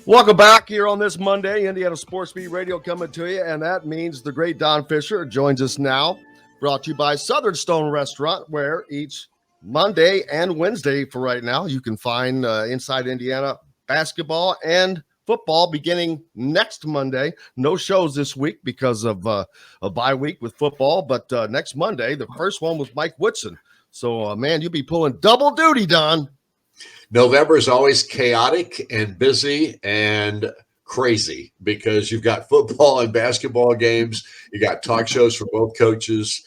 Welcome back here on this Monday. Indiana Sports Beat Radio coming to you, and that means the great Don Fischer joins us now. Brought to you by Southern Stone Restaurant, where each Monday and Wednesday for right now you can find Inside Indiana basketball and football beginning next Monday. No shows this week because of a bye week with football, but next Monday, the first one was Mike Woodson. So, man, you'll be pulling double duty, Don. November is always chaotic and busy and crazy because you've got football and basketball games. You got talk shows for both coaches.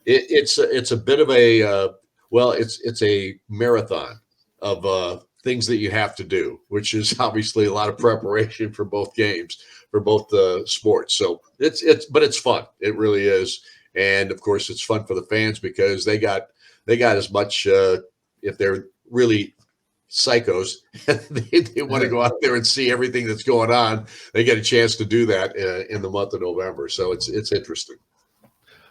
It's a bit of it's a marathon of things that you have to do, which is obviously a lot of preparation for both games, for both sports. So it's fun. It really is. And of course it's fun for the fans because they got as much, if they're really psychos, they want to go out there and see everything that's going on. They get a chance to do that in the month of November. So it's interesting.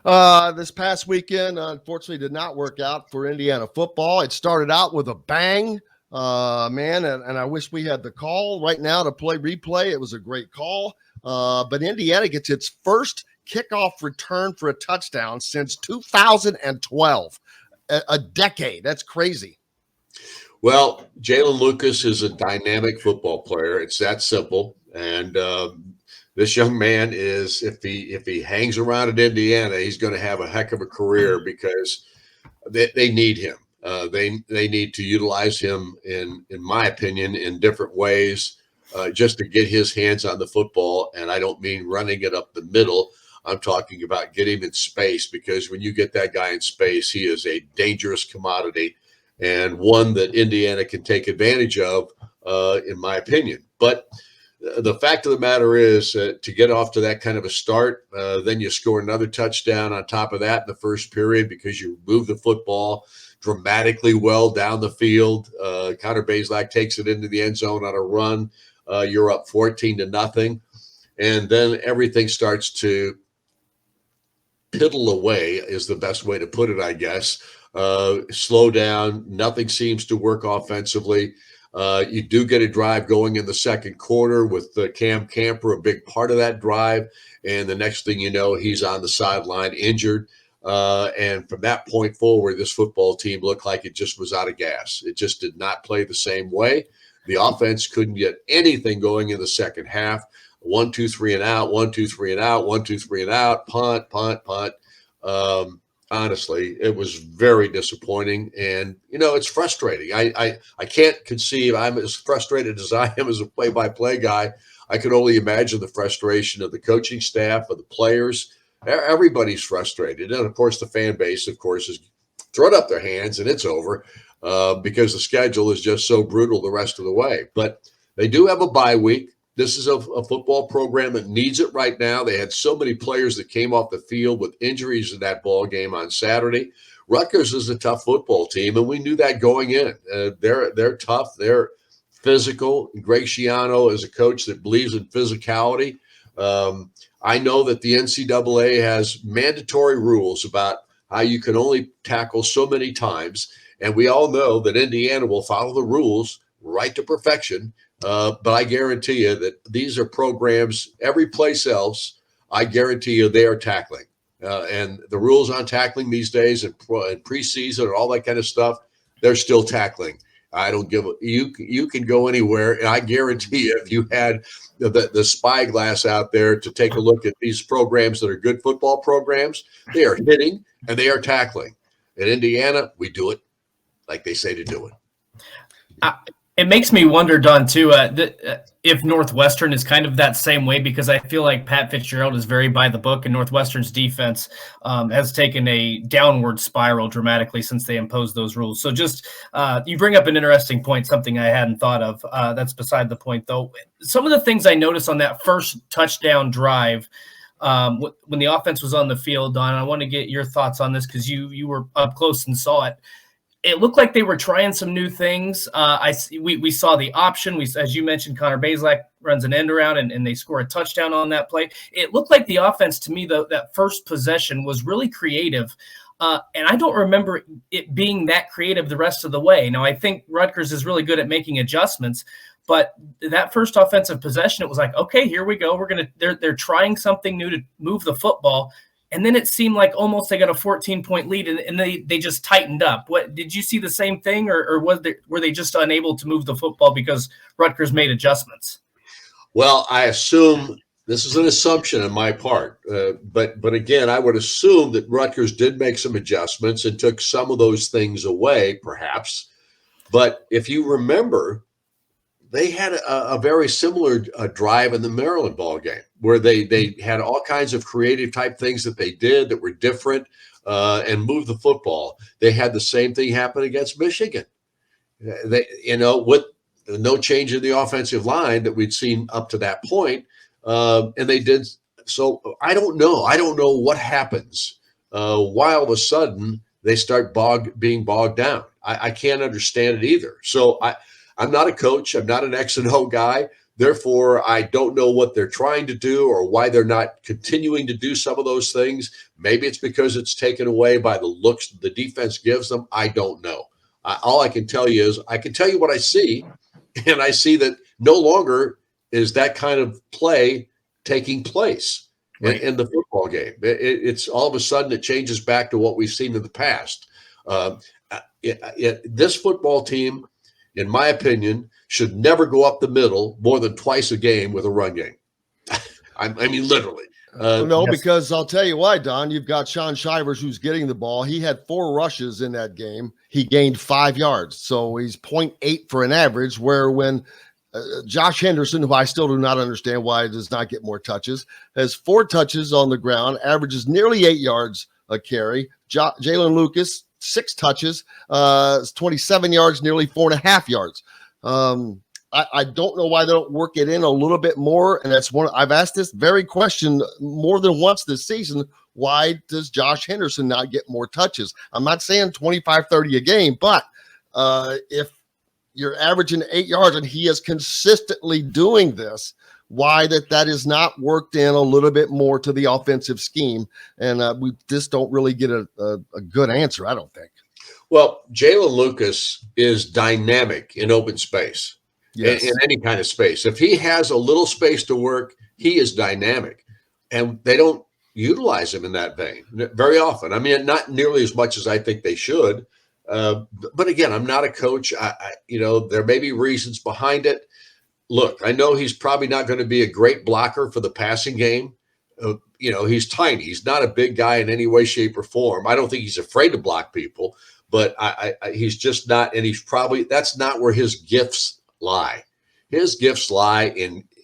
This past weekend, unfortunately, did not work out for Indiana football. It started out with a bang, man, and I wish we had the call right now to replay. It was a great call, but Indiana gets its first kickoff return for a touchdown since 2012, a decade. That's crazy. Well, Jalen Lucas is a dynamic football player. It's that simple. And this young man is, if he hangs around at Indiana, he's going to have a heck of a career because they need him. They need to utilize him, in my opinion, in different ways, just to get his hands on the football. And I don't mean running it up the middle. I'm talking about getting him in space, because when you get that guy in space, he is a dangerous commodity and one that Indiana can take advantage of, in my opinion. But the fact of the matter is, to get off to that kind of a start, then you score another touchdown on top of that in the first period because you move the football dramatically well down the field. Connor Bazelak takes it into the end zone on a run. You're up 14-0. And then everything starts to piddle away, is the best way to put it, I guess. Slow down. Nothing seems to work offensively. You do get a drive going in the second quarter with Cam Camper, a big part of that drive. And the next thing you know, he's on the sideline injured. And from that point forward, this football team looked like it just was out of gas. It just did not play the same way. The offense couldn't get anything going in the second half. 1, 2, 3 and out, 1, 2, 3 and out, 1, 2, 3 and out, punt. Honestly, it was very disappointing. And, it's frustrating. I can't conceive. I'm as frustrated as I am as a play-by-play guy. I can only imagine the frustration of the coaching staff, of the players. Everybody's frustrated. And, of course, the fan base, of course, is throwing up their hands, and it's over because the schedule is just so brutal the rest of the way. But they do have a bye week. This is a football program that needs it right now. They had so many players that came off the field with injuries in that ball game on Saturday. Rutgers is a tough football team, and we knew that going in. They're tough. They're physical. Greg Schiano is a coach that believes in physicality. I know that the NCAA has mandatory rules about how you can only tackle so many times, and we all know that Indiana will follow the rules right to perfection. But I guarantee you that these are programs, every place else, I guarantee you they are tackling. And the rules on tackling these days and preseason and all that kind of stuff, they're still tackling. I don't give a, you can go anywhere. And I guarantee you, if you had the spyglass out there to take a look at these programs that are good football programs, they are hitting and they are tackling. In Indiana, we do it like they say to do it. It makes me wonder, Don, too, if Northwestern is kind of that same way, because I feel like Pat Fitzgerald is very by the book, and Northwestern's defense has taken a downward spiral dramatically since they imposed those rules. So just you bring up an interesting point, something I hadn't thought of. That's beside the point, though. Some of the things I noticed on that first touchdown drive when the offense was on the field, Don, I want to get your thoughts on this because you were up close and saw it. It looked like they were trying some new things. We saw the option. As you mentioned, Connor Bazelak runs an end around and they score a touchdown on that play. It looked like the offense to me, though, that first possession was really creative. And I don't remember it being that creative the rest of the way. Now, I think Rutgers is really good at making adjustments, But that first offensive possession, it was like, okay, here we go. They're trying something new to move the football. And then it seemed like almost they got a 14-point lead and they just tightened up. What did you see the same thing, or were they just unable to move the football because Rutgers made adjustments? Well, I assume this is an assumption on my part, but again, I would assume that Rutgers did make some adjustments and took some of those things away, perhaps. But if you remember, they had a very similar drive in the Maryland ball game where they had all kinds of creative type things that they did that were different and moved the football. They had the same thing happen against Michigan. They, with no change in the offensive line that we'd seen up to that point, and they did. So I don't know. I don't know what happens why all of a sudden they start being bogged down. I can't understand it either. So I'm not a coach. I'm not an X and O guy. Therefore, I don't know what they're trying to do or why they're not continuing to do some of those things. Maybe it's because it's taken away by the looks the defense gives them. I don't know. All I can tell you is I can tell you what I see, and I see that no longer is that kind of play taking place in the football game. It's all of a sudden it changes back to what we've seen in the past. This football team, in my opinion, should never go up the middle more than twice a game with a run game. I mean, literally. No, because I'll tell you why, Don. You've got Sean Shivers who's getting the ball. He had 4 rushes in that game. He gained 5 yards. So he's 0.8 for an average, where when Josh Henderson, who I still do not understand why he does not get more touches, has 4 touches on the ground, averages nearly 8 yards a carry. Jalen Lucas, 6 touches, 27 yards, nearly 4.5 yards. I don't know why they don't work it in a little bit more. And that's one I've asked this very question more than once this season. Why does Josh Henderson not get more touches? I'm not saying 25, 30 a game, but if you're averaging 8 yards and he is consistently doing this, why that is not worked in a little bit more to the offensive scheme. And we just don't really get a good answer, I don't think. Well, Jalen Lucas is dynamic in open space. Yes. In any kind of space. If he has a little space to work, he is dynamic. And they don't utilize him in that vein very often. I mean, not nearly as much as I think they should. But again, I'm not a coach. There may be reasons behind it. Look, I know he's probably not going to be a great blocker for the passing game. He's tiny. He's not a big guy in any way, shape, or form. I don't think he's afraid to block people, but he's just not. And that's not where his gifts lie. His gifts lie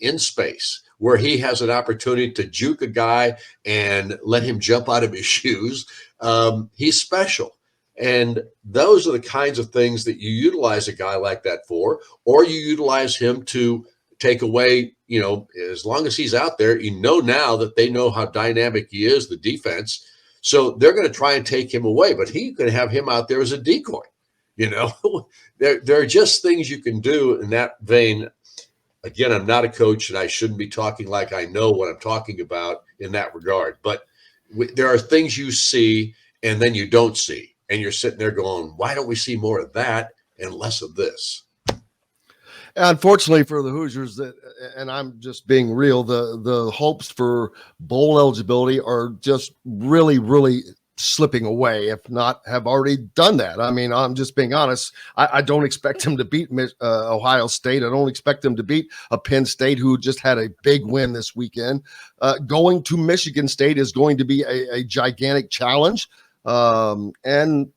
in space, where he has an opportunity to juke a guy and let him jump out of his shoes. He's special. And those are the kinds of things that you utilize a guy like that for, or you utilize him to take away, as long as he's out there, now that they know how dynamic he is, the defense. So they're going to try and take him away, but he could have him out there as a decoy. There are just things you can do in that vein. Again, I'm not a coach and I shouldn't be talking like I know what I'm talking about in that regard. But there are things you see and then you don't see. And you're sitting there going, why don't we see more of that and less of this? Unfortunately for the Hoosiers, and I'm just being real, the hopes for bowl eligibility are just really, really slipping away, if not have already done that. I mean, I'm just being honest. I don't expect them to beat Ohio State. I don't expect them to beat a Penn State who just had a big win this weekend. Going to Michigan State is going to be a gigantic challenge. And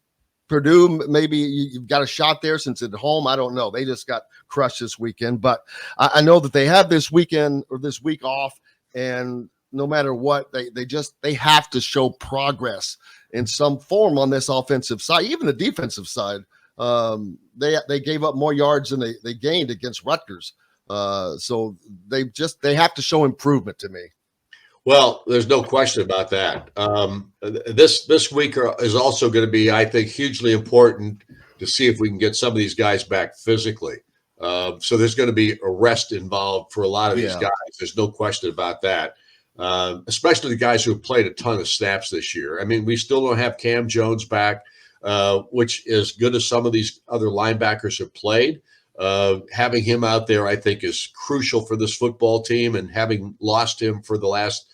Purdue, maybe you've got a shot there since it's at home. I don't know. They just got crushed this weekend, but I know that they have this weekend or this week off, and no matter what, they have to show progress in some form on this offensive side, even the defensive side. They gave up more yards than they gained against Rutgers. So they have to show improvement to me. Well, there's no question about that. This week is also going to be, I think, hugely important to see if we can get some of these guys back physically. So there's going to be a rest involved for a lot of these guys. There's no question about that, especially the guys who have played a ton of snaps this year. I mean, we still don't have Cam Jones back, which is good as some of these other linebackers have played. Having him out there, I think, is crucial for this football team. And having lost him for the last,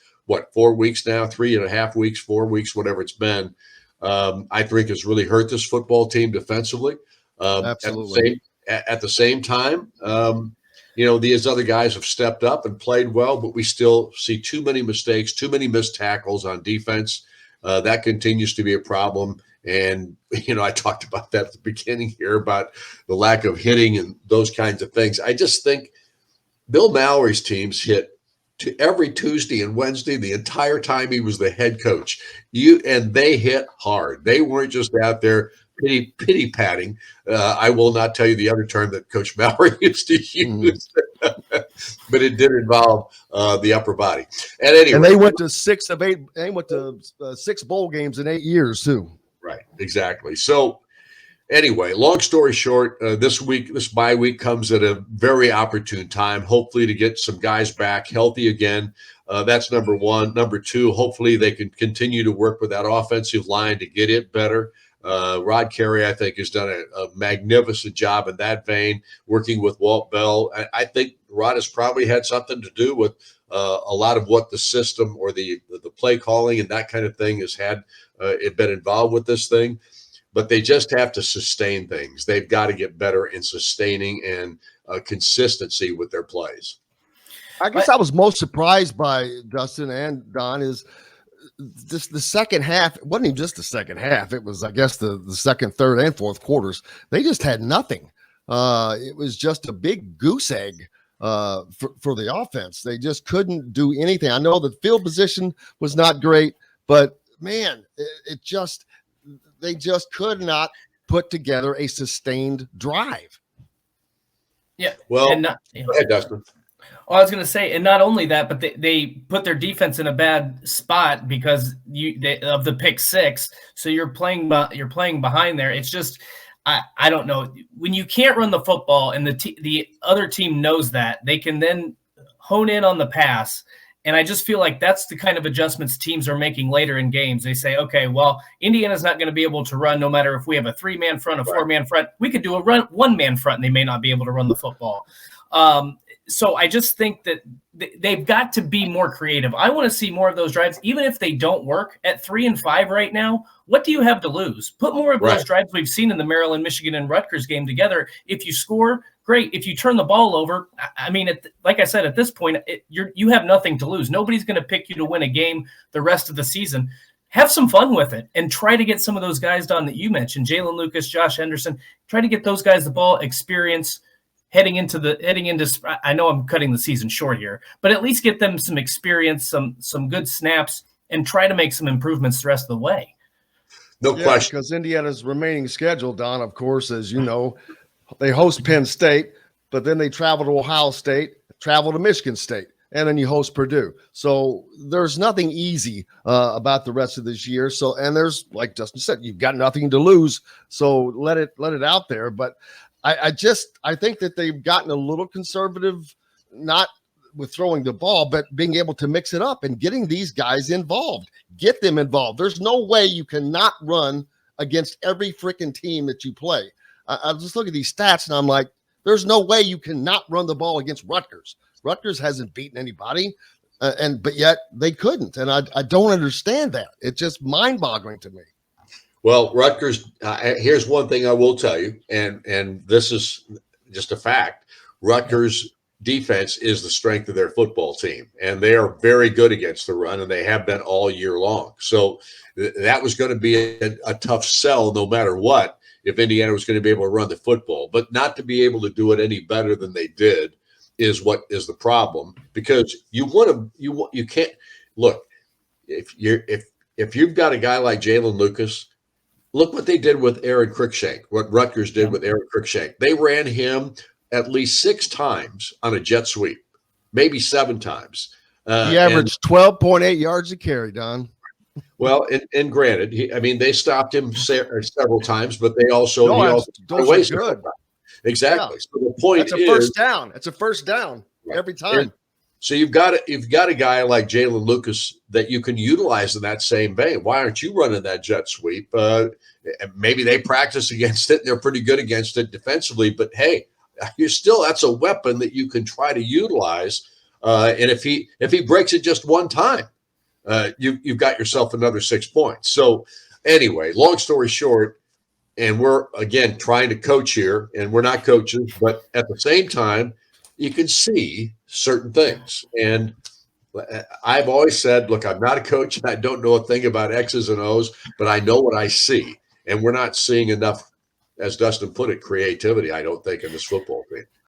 4 weeks now, 3.5 weeks, 4 weeks, whatever it's been, I think has really hurt this football team defensively. Absolutely. At the same time, these other guys have stepped up and played well, but we still see too many mistakes, too many missed tackles on defense. That continues to be a problem. And, I talked about that at the beginning here about the lack of hitting and those kinds of things. I just think Bill Mallory's teams hit to every Tuesday and Wednesday the entire time he was the head coach. And they hit hard. They weren't just out there pity patting. I will not tell you the other term that Coach Mallory used to use, but it did involve the upper body. And anyway, and they went to 6 of 8. They went to 6 bowl games in 8 years too. Right, exactly. So anyway, long story short, this bye week comes at a very opportune time, hopefully to get some guys back healthy again. That's number one. Number two, hopefully they can continue to work with that offensive line to get it better. Rod Carey, I think, has done a magnificent job in that vein, working with Walt Bell. I think Rod has probably had something to do with a lot of what the system or the play calling and that kind of thing has had been involved with this thing. But they just have to sustain things. They've got to get better in sustaining and consistency with their plays. I guess I was most surprised by Dustin and Don is just the second half. It wasn't even just the second half. It was, I guess, the second, third, and fourth quarters. They just had nothing. It was just a big goose egg for the offense. They just couldn't do anything. I know the field position was not great, but man, they just could not put together a sustained drive. Yeah. Well, go ahead, Dustin. I was going to say, and not only that, but they put their defense in a bad spot because of the pick six. So you're playing behind there. It's just, I don't know, when you can't run the football and the other team knows that, they can then hone in on the pass. And I just feel like that's the kind of adjustments teams are making later in games. They say, okay, well, Indiana's not going to be able to run no matter if we have a 3-man front, a 4-man front. We could do a 1-man front, and they may not be able to run the football. So I just think that they've got to be more creative. I want to see more of those drives, even if they don't work at 3 and 5 right now. What do you have to lose? Put more of those drives we've seen in the Maryland, Michigan, and Rutgers game together. If you score, great. If you turn the ball over, I mean, like I said, at this point, you have nothing to lose. Nobody's going to pick you to win a game the rest of the season. Have some fun with it and try to get some of those guys done that you mentioned, Jalen Lucas, Josh Henderson. Try to get those guys the ball, experience heading into. I know I'm cutting the season short here, but at least get them some experience, some good snaps, and try to make some improvements the rest of the way. No question. Because Indiana's remaining schedule, Don, of course, as you know, they host Penn State, but then they travel to Ohio State, travel to Michigan State, and then you host Purdue. So there's nothing easy about the rest of this year. So, and there's, like Justin said, you've got nothing to lose. So let it out there. But I think that they've gotten a little conservative, not with throwing the ball, but being able to mix it up and getting these guys involved. Get them involved. There's no way you cannot run against every freaking team that you play. I just look at these stats and I'm like, there's no way you cannot run the ball against Rutgers. Rutgers hasn't beaten anybody, but yet they couldn't. And I don't understand that. It's just mind-boggling to me. Well, Rutgers, here's one thing I will tell you, and this is just a fact. Rutgers' defense is the strength of their football team, and they are very good against the run, and they have been all year long. So that was going to be a tough sell no matter what if Indiana was going to be able to run the football. But not to be able to do it any better than they did is what is the problem, because you can't look, if you've got a guy like Jalen Lucas. Look what they did with Aaron Cruikshank, what Rutgers did with Aaron Cruikshank. They ran him at least 6 times on a jet sweep, maybe 7 times. He averaged 12.8 yards a carry, Don. Well, and granted, they stopped him several times, but they also those are good. Exactly. Yeah. So the point is, first down. It's a first down every time. So you've got a guy like Jalen Lucas that you can utilize in that same vein. Why aren't you running that jet sweep? Maybe they practice against it and they're pretty good against it defensively. But hey, that's a weapon that you can try to utilize. And if he breaks it just one time, you've got yourself another 6 points. So anyway, long story short, and we're again trying to coach here, and we're not coaches, but at the same time, you can see certain things. And I've always said, look, I'm not a coach, and I don't know a thing about X's and O's, but I know what I see, and we're not seeing enough, as Dustin put it, creativity, I don't think, in this football team.